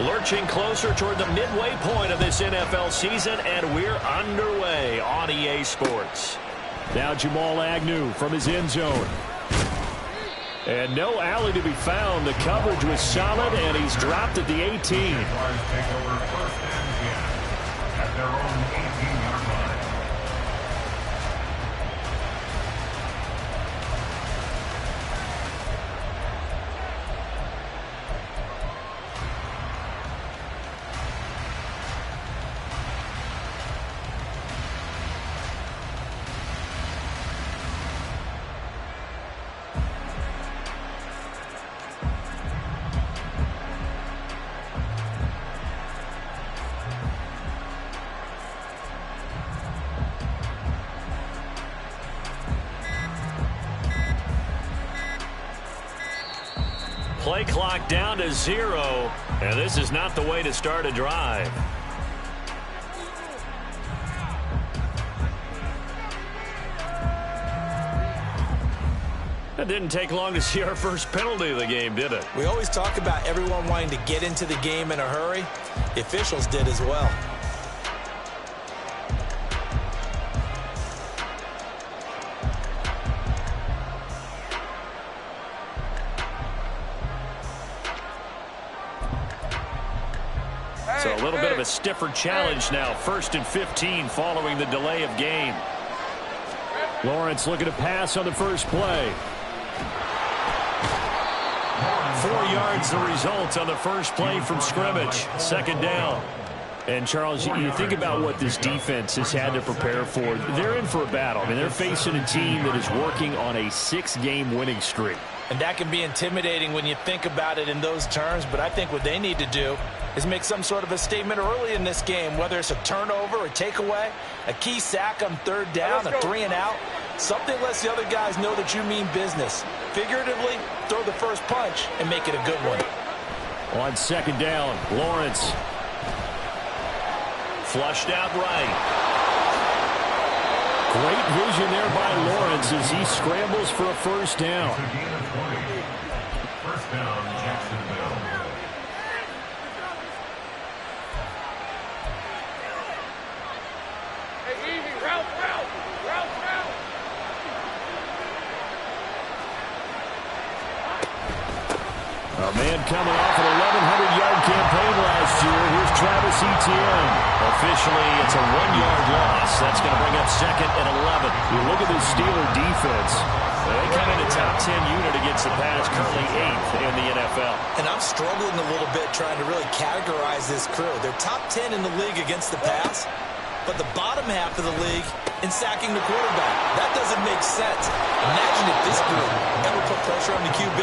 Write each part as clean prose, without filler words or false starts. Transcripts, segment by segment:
Lurching closer toward the midway point of this NFL season, and we're underway on EA Sports. Now Jamal Agnew from his end zone. And no alley to be found. The coverage was solid, and he's dropped at the 18. Take over first and 10 at their own 18-yard line. Play clock down to 0, and this is not the way to start a drive. It didn't take long to see our first penalty of the game, did it? We always talk about everyone wanting to get into the game in a hurry. The officials did as well. So a little bit of a stiffer challenge now. 1st and 15 following the delay of game. Lawrence looking to pass on the first play. 4 yards the result on the first play from scrimmage. 2nd down. And, Charles, you think about what this defense has had to prepare for. They're in for a battle. I mean, they're facing a team that is working on a 6-game winning streak. And that can be intimidating when you think about it in those terms, but I think what they need to do is make some sort of a statement early in this game, whether it's a turnover, a takeaway, a key sack on 3rd down, a 3-and-out. Something lets the other guys know that you mean business. Figuratively, throw the first punch and make it a good one. On 2nd down, Lawrence. Flushed out right. Great vision there by Lawrence as he scrambles for a first down. First down, Jacksonville. Hey, easy, route. A man coming off an 1,100-yard campaign last year. Here's Travis Etienne. Officially, it's a 1-yard loss. That's going to bring up 2nd and 11. You look at this Steeler defense. They come in the top 10 unit against the pass, currently 8th in the NFL. And I'm struggling a little bit trying to really categorize this crew. They're top 10 in the league against the pass, but the bottom half of the league in sacking the quarterback. That doesn't make sense. Imagine if this group ever put pressure on the QB,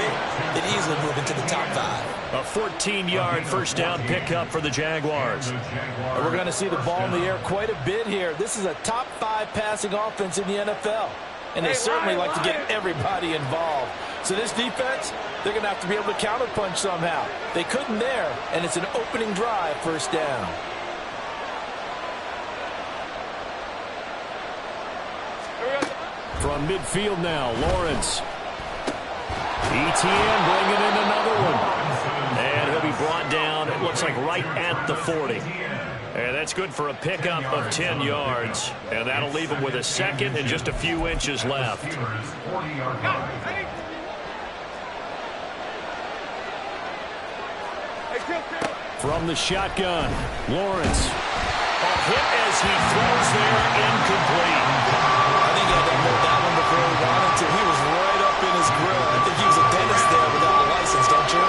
they'd easily move into the top 5. A 14-yard first down pickup for the Jaguars. And we're going to see the ball in the air quite a bit here. This is a top 5 passing offense in the NFL. And they certainly like to get everybody involved. So this defense, they're going to have to be able to counterpunch somehow. They couldn't there, and it's an opening drive, first down. From midfield now, Lawrence. Etienne bringing in another one. And he'll be brought down, it looks like right at the 40. And that's good for a pickup of 10 yards. And that'll leave him with a 2nd and just a few inches left. From the shotgun, Lawrence. A hit as he throws there, incomplete. I think he had to hold that one before he wanted to. He was right up in his grill. I think he was a dentist there without a license, don't you?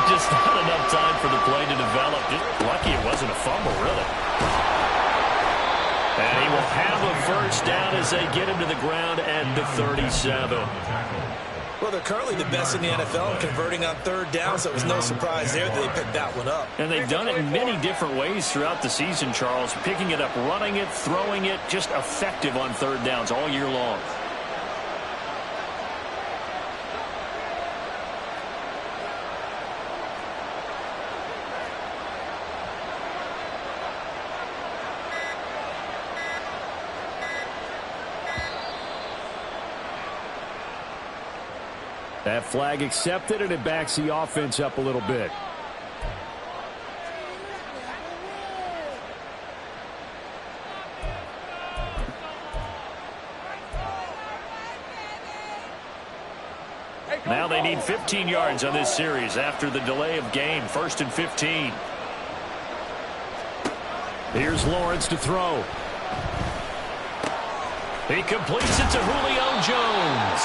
Just not enough time for the play to develop. Just lucky it wasn't a fumble, really. And he will have a first down as they get him to the ground at the 37. Well, they're currently the best in the NFL in converting on 3rd down, so it was no surprise there that they picked that one up. And they've done it in many different ways throughout the season, Charles. Picking it up, running it, throwing it, just effective on 3rd downs all year long. That flag accepted, and it backs the offense up a little bit. Now they need 15 yards on this series after the delay of game. 1st and 15. Here's Lawrence to throw. He completes it to Julio Jones.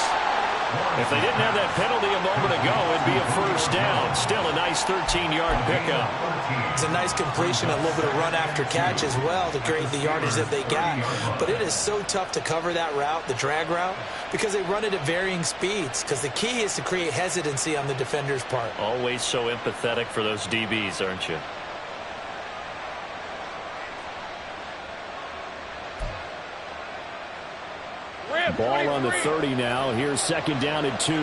If they didn't have that penalty a moment ago, it'd be a first down. Still a nice 13-yard pickup. It's a nice completion, a little bit of run after catch as well to create the yardage that they got. But it is so tough to cover that route, the drag route, because they run it at varying speeds. Because the key is to create hesitancy on the defender's part. Always so empathetic for those DBs, aren't you? Ball on the 30 now. Here's 2nd down and 2.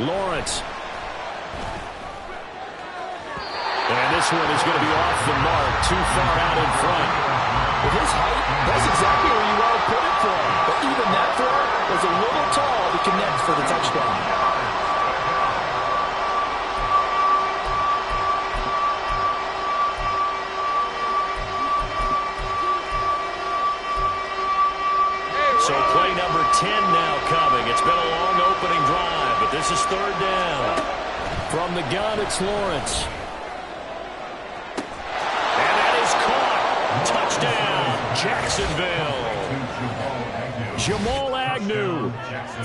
Lawrence. And this one is going to be off the mark. Too far out in front. With his height, that's exactly where you want to put it for him. But even that throw was a little tall to connect for the touchdown. So play number 10 now coming. It's been a long opening drive, but this is 3rd down. From the gun, it's Lawrence. And that is caught. Touchdown, Jacksonville. Jamal Agnew,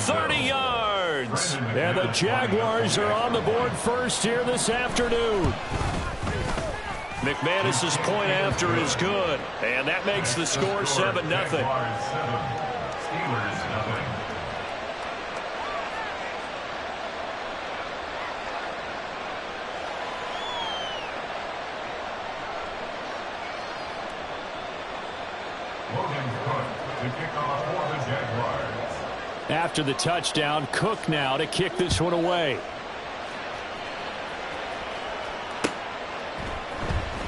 30 yards. And the Jaguars are on the board first here this afternoon. McManus's point after is good, and that makes the score 7-0. After the touchdown, Cook now to kick this one away.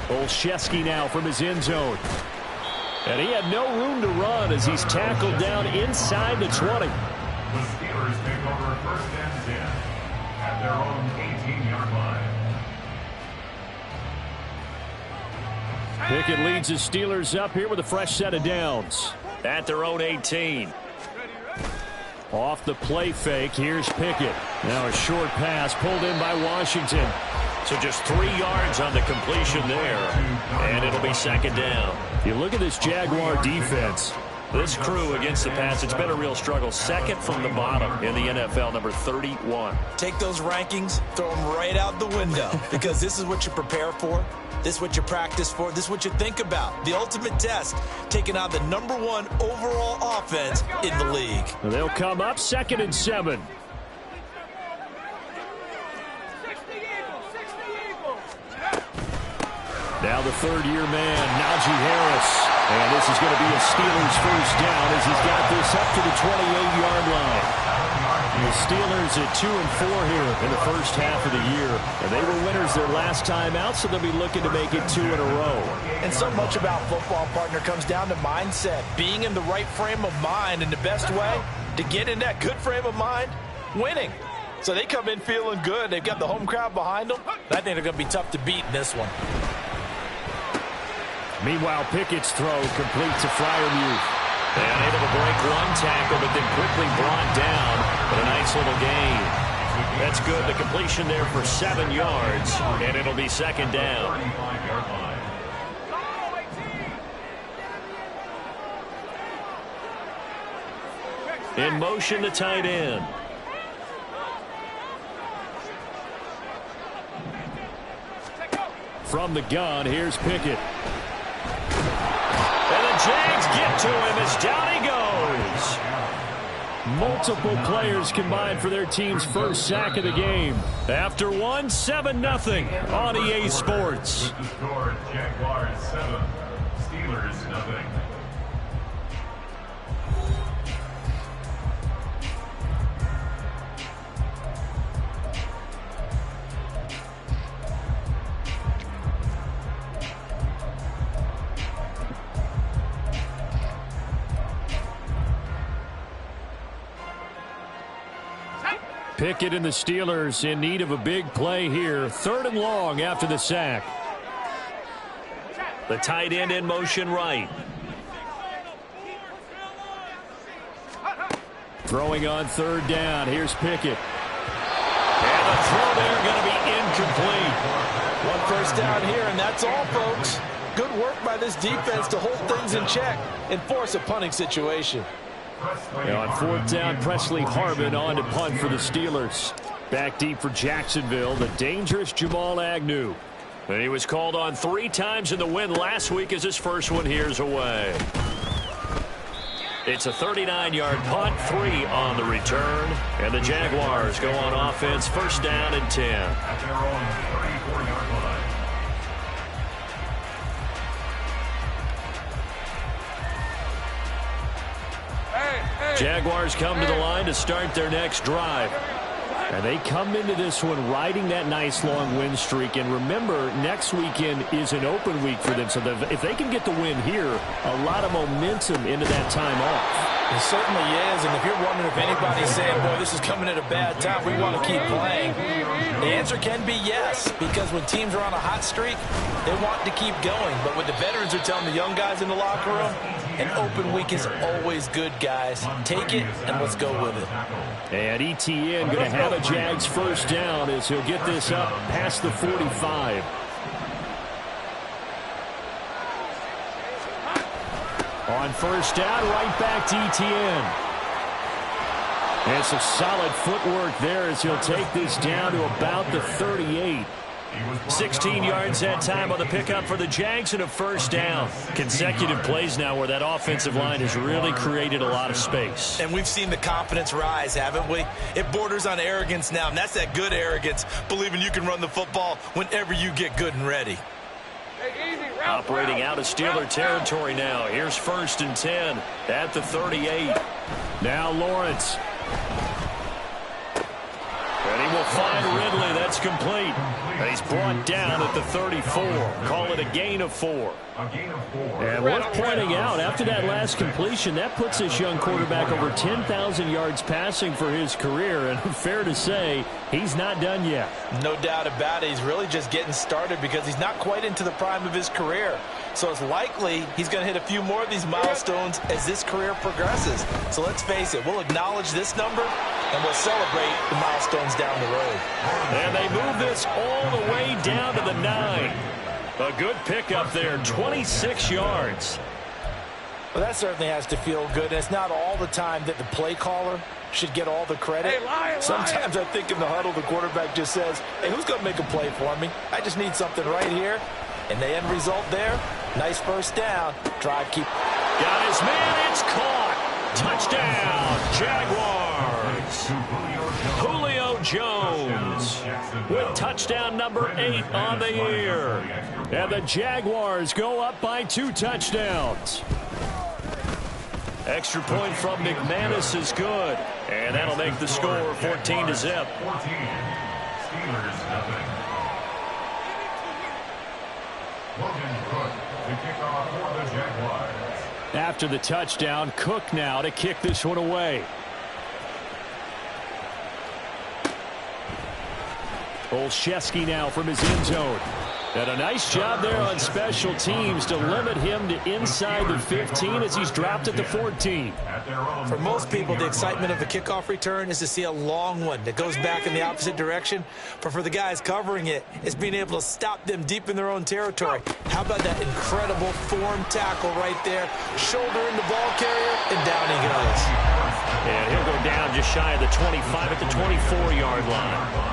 Olszewski now from his end zone. And he had no room to run as he's tackled down inside the 20. The Steelers take over 1st and 10 at their own 18-yard line. Pickett leads the Steelers up here with a fresh set of downs. At their own 18. Off the play fake, here's Pickett. Now a short pass pulled in by Washington. So just 3 yards on the completion there, and it'll be 2nd down. You look at this Jaguar defense. This crew against the pass, it's been a real struggle. 2nd from the bottom in the NFL, number 31. Take those rankings, throw them right out the window, because this is what you prepare for. This is what you practice for. This is what you think about. The ultimate test, taking on the number 1 overall offense in the league. They'll come up 2nd and 7. Now the 3rd-year man, Najee Harris. And this is going to be a Steelers first down as he's got this up to the 28-yard line. The Steelers at 2-4 here in the first half of the year. And they were winners their last time out, so they'll be looking to make it 2 in a row. And so much about football, partner, comes down to mindset. Being in the right frame of mind, and the best way to get in that good frame of mind, winning. So they come in feeling good. They've got the home crowd behind them. I think they're going to be tough to beat in this one. Meanwhile, Pickett's throw complete to Freiermuth. And able to break one tackle, but then quickly brought down. But a nice little gain. That's good. The completion there for 7 yards, and it'll be 2nd down. In motion, the tight end. From the gun, here's Pickett. And the Jags get to him as down he goes. Multiple players combined for their team's first sack of the game. After one, 7-0 on EA Sports. The score, Jaguars 7, Steelers 0. Pickett and the Steelers in need of a big play here. 3rd and long after the sack. The tight end in motion right. Throwing on third down. Here's Pickett. And the throw there going to be incomplete. One first down here, and that's all, folks. Good work by this defense to hold things in check and force a punting situation. Now on fourth down, Presley Harvin on to punt for the Steelers. Back deep for Jacksonville, the dangerous Jamal Agnew. And he was called on 3 times in the win last week as his first one here's away. It's a 39-yard punt, 3 on the return. And the Jaguars go on offense, first down and 10. At their own 34-yard line. Jaguars come to the line to start their next drive. And they come into this one riding that nice long win streak. And remember, next weekend is an open week for them. So if they can get the win here, a lot of momentum into that time off. It certainly is, and if you're wondering if anybody's saying, boy, this is coming at a bad time, we want to keep playing, the answer can be yes, because when teams are on a hot streak, they want to keep going. But what the veterans are telling the young guys in the locker room, an open week is always good, guys. Take it, and let's go with it. And ETN going to have a Jags first down as he'll get this up past the 45. On first down, right back to ETN. And some solid footwork there as he'll take this down to about the 38. 16 yards that time on the pickup for the Jags and a first down. Consecutive plays now where that offensive line has really created a lot of space. And we've seen the confidence rise, haven't we? It borders on arrogance now, and that's that good arrogance, believing you can run the football whenever you get good and ready. Operating out of Steeler territory now. Here's first and 10 at the 38. Now Lawrence. And he will find Ridley. That's complete. And he's brought down at the 34. Call it a gain of 4. And worth pointing out, after that last completion, that puts this young quarterback over 10,000 yards passing for his career. And fair to say, he's not done yet. No doubt about it. He's really just getting started because he's not quite into the prime of his career. So it's likely he's going to hit a few more of these milestones as this career progresses. So let's face it, we'll acknowledge this number and we'll celebrate the milestones down the road. And they move this all the way down to the 9. A good pickup there, 26 yards. Well, that certainly has to feel good. And it's not all the time that the play caller should get all the credit. Sometimes I think in the huddle, the quarterback just says, hey, who's going to make a play for me? I just need something right here. And the end result there, nice first down. Drive keep. Got his man, it's caught. Touchdown, Jaguars. Julio Jones with touchdown number 8 on the year. And the Jaguars go up by 2 touchdowns. Extra point from McManus is good. And that'll make the score 14-0. 14. Steelers nothing. Logan Cook to kick off for the Jaguars. After the touchdown, Cook now to kick this one away. Olszewski now from his end zone. And a nice job there on special teams to limit him to inside the 15 as he's dropped at the 14. For most people, the excitement of a kickoff return is to see a long one that goes back in the opposite direction. But for the guys covering it, it's being able to stop them deep in their own territory. How about that incredible form tackle right there? Shoulder in the ball carrier, and down he goes. And he'll go down just shy of the 25 at the 24-yard line.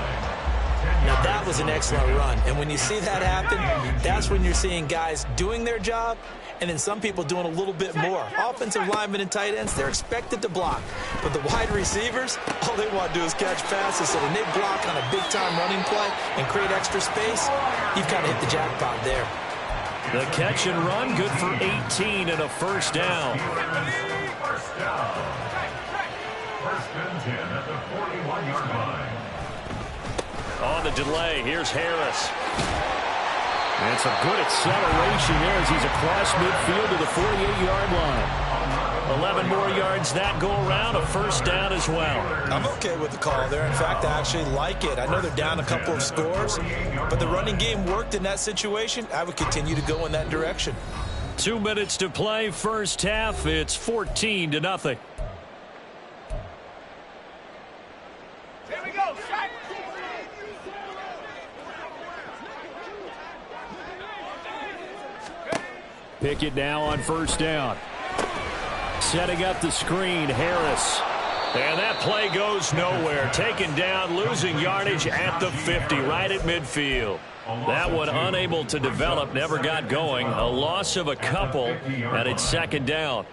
Now, that was an excellent run. And when you see that happen, that's when you're seeing guys doing their job and then some people doing a little bit more. Offensive linemen and tight ends, they're expected to block. But the wide receivers, all they want to do is catch passes. So when they block on a big-time running play and create extra space, you've kind of hit the jackpot there. The catch and run, good for 18 and a first down. First down. First and 10 at the 41-yard line. On the delay, here's Harris. And some good acceleration there as he's across midfield to the 48-yard line. 11 more yards that go around, a first down as well. I'm okay with the call there. In fact, I actually like it. I know they're down a couple of scores, but the running game worked in that situation. I would continue to go in that direction. 2 minutes to play, first half. It's 14-0. Here we go. Pickett now on first down. Setting up the screen, Harris. And that play goes nowhere. Taken down, losing yardage at the 50, right at midfield. That one unable to develop, never got going. A loss of a couple, and it's second down.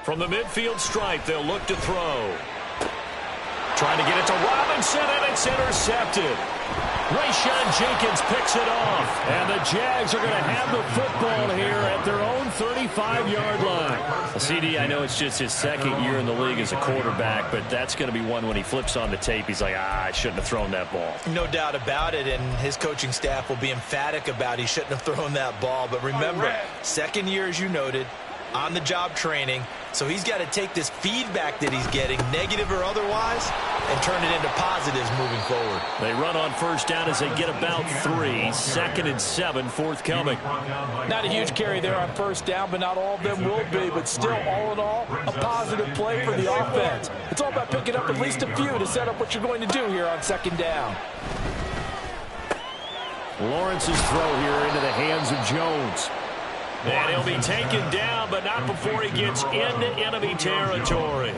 From the midfield stripe, they'll look to throw. Trying to get it to Robinson, and it's intercepted. Rayshon Jenkins picks it off. And the Jags are going to have the football here at their own 35-yard line. Well, CD, I know it's just his second year in the league as a quarterback, but that's going to be one when he flips on the tape. He's like, I shouldn't have thrown that ball. No doubt about it, and his coaching staff will be emphatic about he shouldn't have thrown that ball. But remember, second year, as you noted, on-the-job training. So he's got to take this feedback that he's getting, negative or otherwise, and turn it into positives moving forward. They run on first down as they get about 3. Second and 7 forthcoming. Not a huge carry there on first down, but not all of them will be. But still, all in all, a positive play for the offense. It's all about picking up at least a few to set up what you're going to do here on second down. Lawrence's throw here into the hands of Jones. And he'll be taken down, but not before he gets into enemy territory.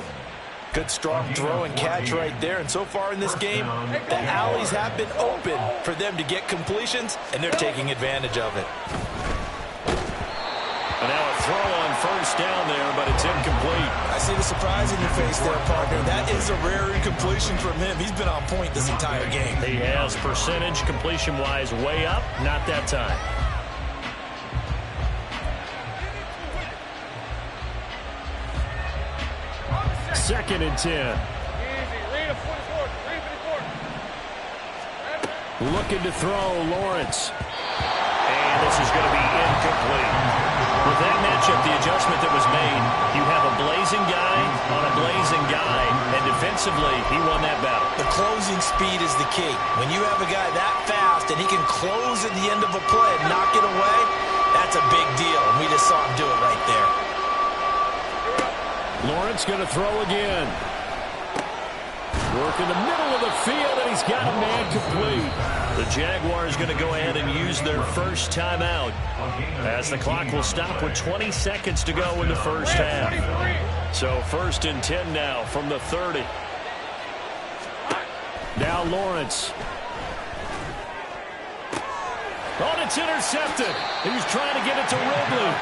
Good strong throw and catch right there. And so far in this game, the alleys have been open for them to get completions, and they're taking advantage of it. And now a throw on first down there, but it's incomplete. I see the surprise in your face there, partner. That is a rare incompletion from him. He's been on point this entire game. He has percentage completion-wise way up, not that time. Second and 10. Looking to throw, Lawrence. And this is going to be incomplete. With that matchup, the adjustment that was made, you have a blazing guy on a blazing guy, and defensively, he won that battle. The closing speed is the key. When you have a guy that fast and he can close at the end of a play and knock it away, that's a big deal, and we just saw him do it right there. Lawrence going to throw again. Work in the middle of the field, and he's got a man complete. The Jaguars going to go ahead and use their first timeout as the clock will stop with 20 seconds to go in the first half. So first and 10 now from the 30. Now Lawrence. Oh, it's intercepted. He was trying to get it to Ridley.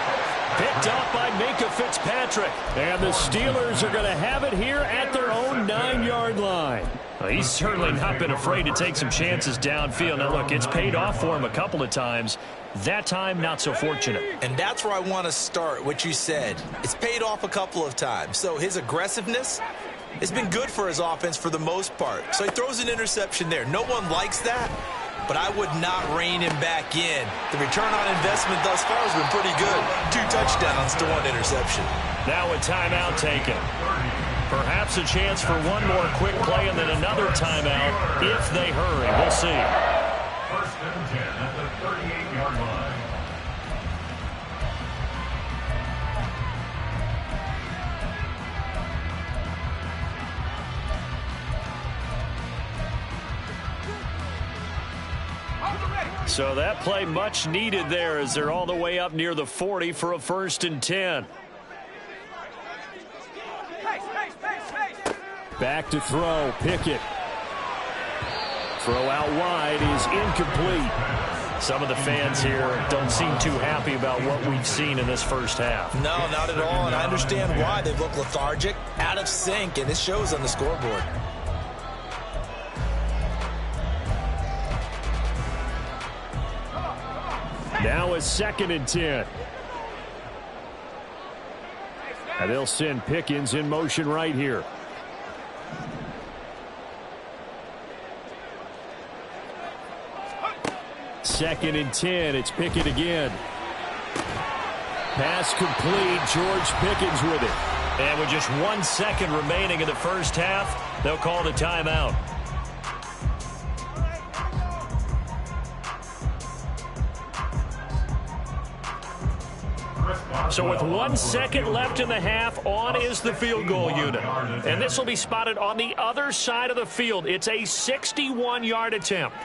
Picked up by Minka Fitzpatrick. And the Steelers are going to have it here at their own 9-yard line. Well, he's certainly not been afraid to take some chances downfield. Now, look, it's paid off for him a couple of times. That time, not so fortunate. And that's where I want to start, what you said. It's paid off a couple of times. So his aggressiveness has been good for his offense for the most part. So he throws an interception there. No one likes that, but I would not rein him back in. The return on investment thus far has been pretty good. 2 touchdowns to 1 interception. Now a timeout taken. Perhaps a chance for one more quick play and then another timeout if they hurry. We'll see. First and 10 at the 38-yard line. So that play much needed there as they're all the way up near the 40 for a first and 10. Back to throw, Pickett. Throw out wide is incomplete. Some of the fans here don't seem too happy about what we've seen in this first half. No, not at all, and I understand why. They look lethargic, out of sync, and it shows on the scoreboard. Now a 2nd and 10. And they'll send Pickens in motion right here. Second and 10. It's Pickett again. Pass complete. George Pickens with it. And with just 1 second remaining in the first half, they'll call the timeout. So with 1 second left in the half, on is the field goal unit. And this will be spotted on the other side of the field. It's a 61-yard attempt.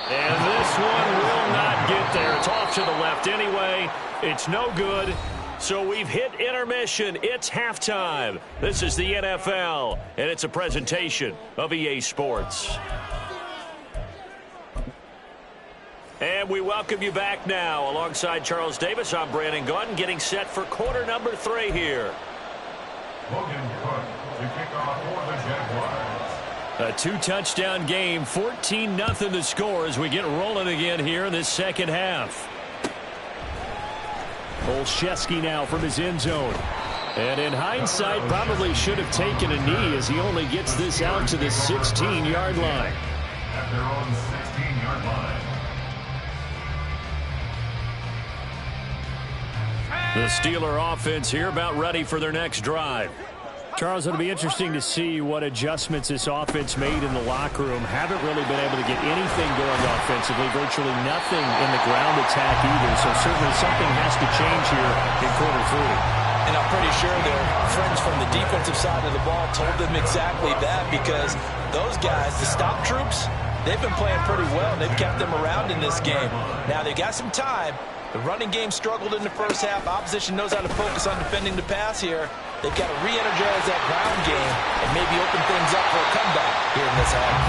And this one will not get there. It's off to the left anyway. It's no good. So we've hit intermission. It's halftime. This is the NFL, and it's a presentation of EA Sports. And we welcome you back now. Alongside Charles Davis, I'm Brandon Gaudin, getting set for quarter number 3 here. Logan Cook to kick off for the Jaguars. A 2-touchdown game, 14-0 the score as we get rolling again here in this second half. Olszewski now from his end zone. And in hindsight, probably should have taken a knee as he only gets this out to the 16-yard line. At their own 16-yard line. The Steeler offense here about ready for their next drive. Charles, it'll be interesting to see what adjustments this offense made in the locker room. Haven't really been able to get anything going offensively, virtually nothing in the ground attack either. So certainly something has to change here in quarter 3. And I'm pretty sure their friends from the defensive side of the ball told them exactly that, because those guys, the stop troops, they've been playing pretty well. They've kept them around in this game. Now they've got some time. The running game struggled in the first half. Opposition knows how to focus on defending the pass here. They've got to re-energize that ground game and maybe open things up for a comeback here in this half.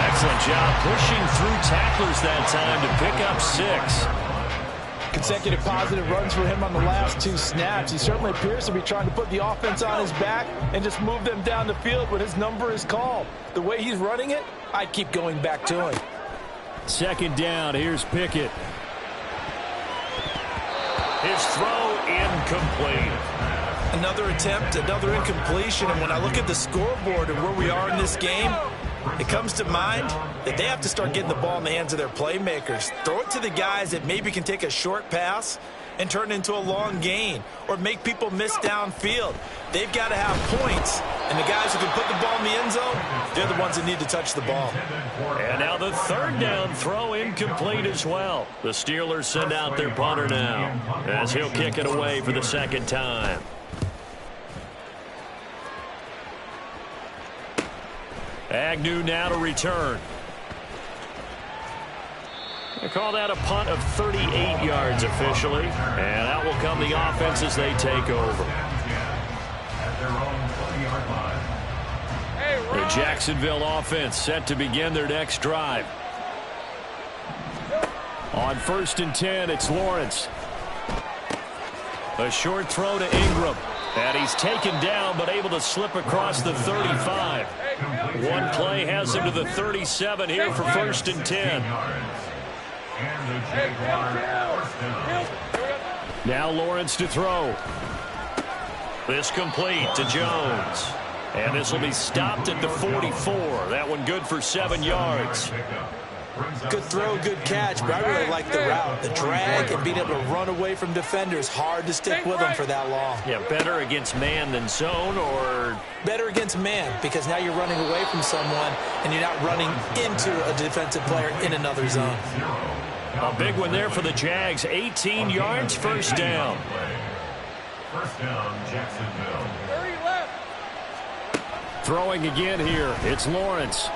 Excellent job pushing through tacklers that time to pick up 6. Consecutive positive runs for him on the last 2 snaps. He certainly appears to be trying to put the offense on his back and just move them down the field when his number is called. The way he's running it, I'd keep going back to him. Second down, here's Pickett. His throw incomplete. Another attempt, another incompletion, and when I look at the scoreboard and where we are in this game, it comes to mind that they have to start getting the ball in the hands of their playmakers. Throw it to the guys that maybe can take a short pass and turn it into a long gain or make people miss downfield. They've got to have points, and the guys who can put the ball in the end zone, they're the ones that need to touch the ball. And now the third down throw incomplete as well. The Steelers send out their punter now as he'll kick it away for the second time. Agnew now to return. They call that a punt of 38 yards officially. And out will come the offense as they take over. The Jacksonville offense set to begin their next drive. On 1st and 10, it's Lawrence. A short throw to Ingram. And he's taken down but able to slip across the 35. One play has him to the 37 here for 1st and 10. Now Lawrence to throw. This complete to Jones. And this will be stopped at the 44. That one good for 7 yards. Good throw, good catch, but I really like the route. The drag and being able to run away from defenders. Hard to stick with them for that long. Yeah, better against man than zone, or? Better against man, because now you're running away from someone and you're not running into a defensive player in another zone. A big one there for the Jags. 18 yards, first down. First down, Jacksonville. Throwing again here. It's Lawrence.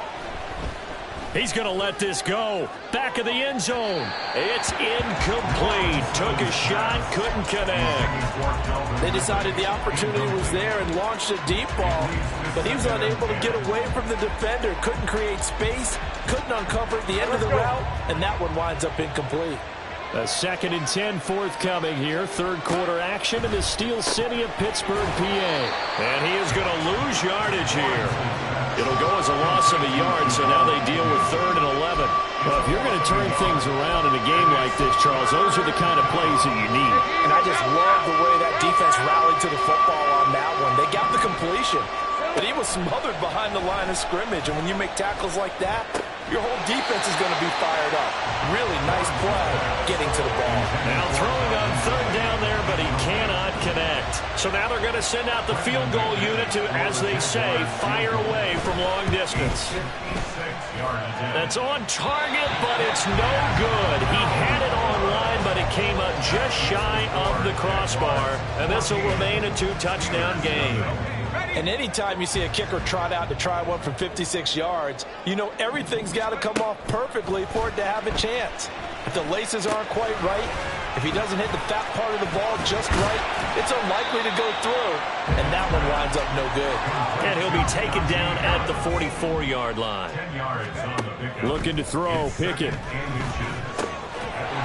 He's going to let this go. Back of the end zone. It's incomplete. Took a shot, couldn't connect. They decided the opportunity was there and launched a deep ball, but he was unable to get away from the defender. Couldn't create space, couldn't uncover the end of the route, and that one winds up incomplete. A 2nd and 10 forthcoming here. Third quarter action in the Steel City of Pittsburgh, PA. And he is going to lose yardage here. It'll go as a loss of a yard, so now they deal with 3rd and 11. Well, if you're going to turn things around in a game like this, Charles, those are the kind of plays that you need. And I just love the way that defense rallied to the football on that one. They got the completion, but he was smothered behind the line of scrimmage. And when you make tackles like that, your whole defense is going to be fired up. Really nice play getting to the ball. Now throwing on 3rd down there, but he cannot connect. So now they're going to send out the field goal unit to, as they say, fire away from long distance. That's on target, but it's no good. He had it online, but it came up just shy of the crossbar, and this will remain a 2-touchdown game. And anytime you see a kicker trot out to try one from 56 yards, you know everything's got to come off perfectly for it to have a chance. If the laces aren't quite right, if he doesn't hit the fat part of the ball just right, it's unlikely to go through, and that one winds up no good. And he'll be taken down at the 44-yard line. Looking to throw, Pickett.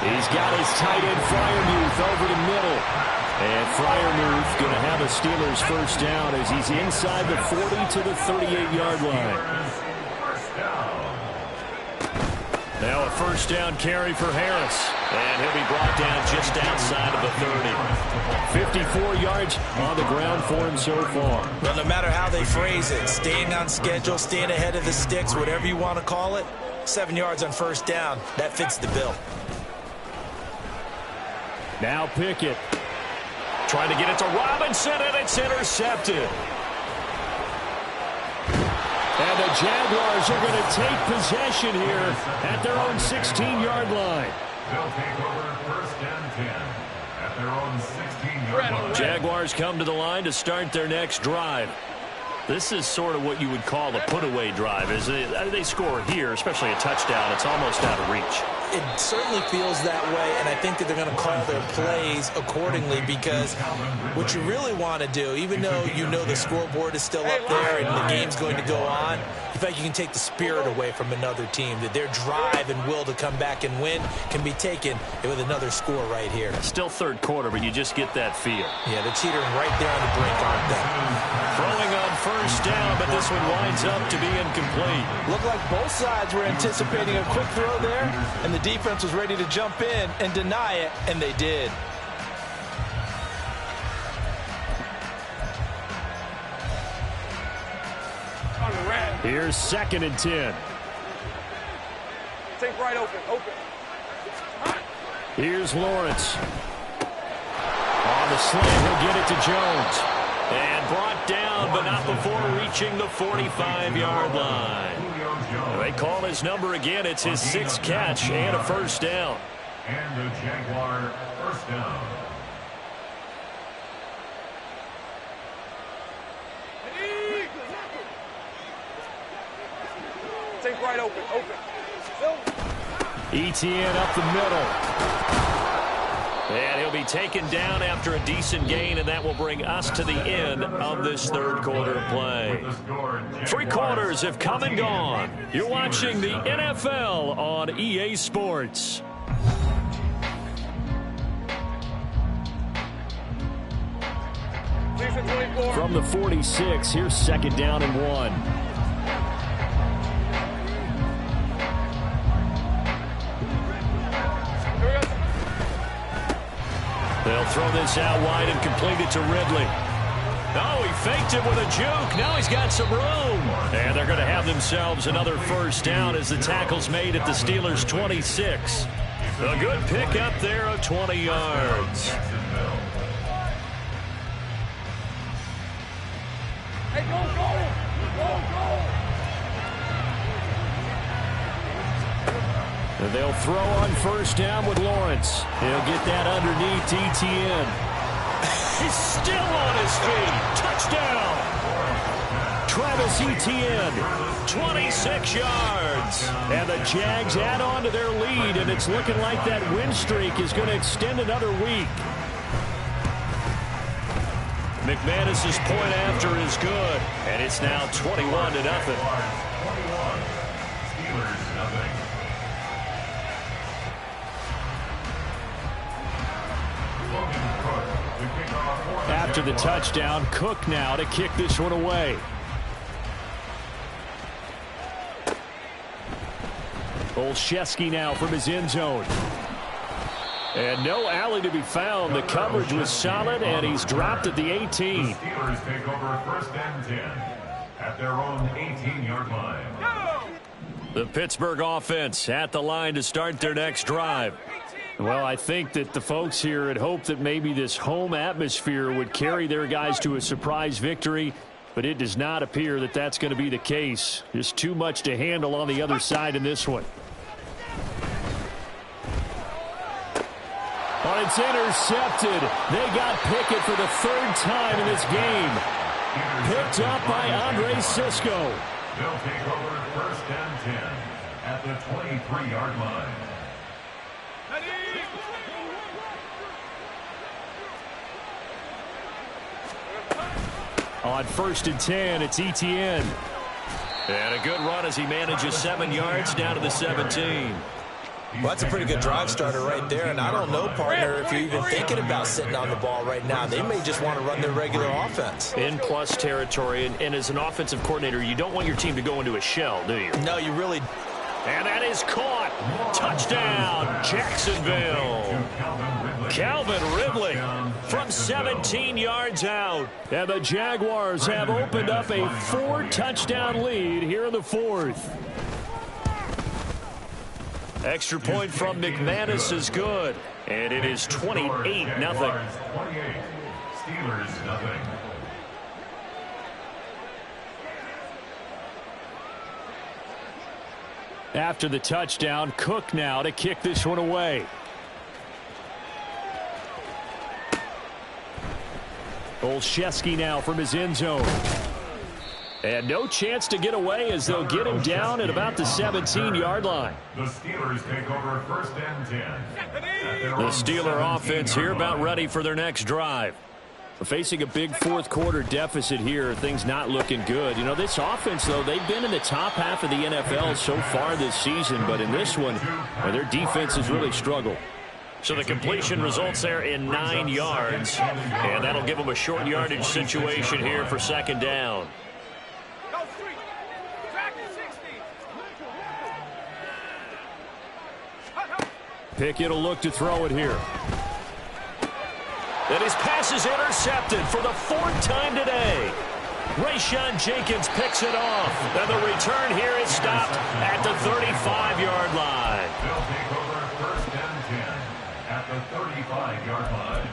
He's got his tight end Freiermuth over the middle. And Freiermuth going to have a Steelers first down as he's inside the 40 to the 38-yard line. Now a first down carry for Harris. And he'll be brought down just outside of the 30. 54 yards on the ground for him so far. Well, no matter how they phrase it, staying on schedule, staying ahead of the sticks, whatever you want to call it, 7 yards on first down, that fits the bill. Now Pickett. Trying to get it to Robinson, and it's intercepted. And the Jaguars are going to take possession here at their own 16-yard line. They'll take over 1st and 10 at their own 16-yard line. Jaguars come to the line to start their next drive. This is sort of what you would call a put-away drive. Is they score here, especially a touchdown, it's almost out of reach. It certainly feels that way, and I think that they're going to call their plays accordingly, because what you really want to do, even though you know the scoreboard is still up there and the game's going to go on, you feel like you can take the spirit away from another team, that their drive and will to come back and win can be taken with another score right here. Still 3rd quarter, but you just get that feel. Yeah, they're teetering right there on the brink, aren't they? Throwing on first down, but this one winds up to be incomplete. Looked like both sides were anticipating a quick throw there, and the defense was ready to jump in and deny it, and they did. Here's 2nd and 10. Take right open. Here's Lawrence. On the slant, he'll get it to Jones. And brought down, but not before reaching the 45-yard line. They call his number again. It's his 6th catch and a first down. And the Jaguar first down. Take right open. Etienne up the middle. And he'll be taken down after a decent gain, and that will bring us to the end of this 3rd quarter of play. 3 quarters have come and gone. You're watching the NFL on EA Sports. From the 46, here's 2nd down and 1. They'll throw this out wide and complete it to Ridley. Oh, he faked it with a juke. Now he's got some room. And they're going to have themselves another first down as the tackle's made at the Steelers' 26. A good pickup there of 20 yards. Hey, go. And they'll throw on first down with Lawrence. He'll get that underneath Etienne. He's still on his feet. Touchdown. Travis Etienne. 26 yards. And the Jags add on to their lead, and it's looking like that win streak is going to extend another week. McManus's point after is good, and it's now 21-0. After the touchdown, Cook now to kick this one away. Olszewski now from his end zone. And no alley to be found. The coverage was solid, and he's dropped at the 18. The Steelers take over 1st and 10 at their own 18-yard line. The Pittsburgh offense at the line to start their next drive. Well, I think that the folks here had hoped that maybe this home atmosphere would carry their guys to a surprise victory, but it does not appear that that's going to be the case. Just too much to handle on the other side in this one. Oh, it's intercepted. They got Pickett for the 3rd time in this game. Picked up by Andre Sisco. They'll take over 1st and 10 at the 23-yard line. On 1st and 10, it's Etienne. And a good run as he manages 7 yards down to the 17. Well, that's a pretty good drive starter right there, and I don't know, partner, if you're even thinking about sitting on the ball right now. They may just want to run their regular offense. In plus territory, and as an offensive coordinator, you don't want your team to go into a shell, do you? No, you really. And that is caught. Touchdown, Jacksonville. Calvin Ridley from 17 yards out. And the Jaguars have opened up a 4-touchdown lead here in the 4th. Extra point from McManus is good. And it is 28-0. Steelers nothing. After the touchdown, Cook now to kick this one away. Olszewski now from his end zone. And no chance to get away as they'll get him down at about the 17-yard line. The Steelers take over 1st and 10. The Steeler offense here about ready for their next drive. Facing a big 4th quarter deficit here, things not looking good. You know, this offense, though, they've been in the top half of the NFL so far this season, but in this one, their defense has really struggled. So the completion results there in 9 yards, and that'll give them a short yardage situation here for 2nd down. Pickett will look to throw it here. And his pass is intercepted for the 4th time today. Rayshon Jenkins picks it off. And the return here is stopped at the 35-yard line. They'll take over 1st and 10 at the 35-yard line.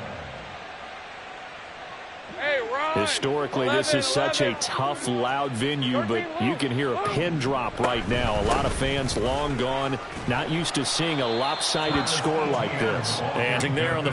Historically, this is such a tough, loud venue, but you can hear a pin drop right now. A lot of fans long gone, not used to seeing a lopsided score like this. And there on the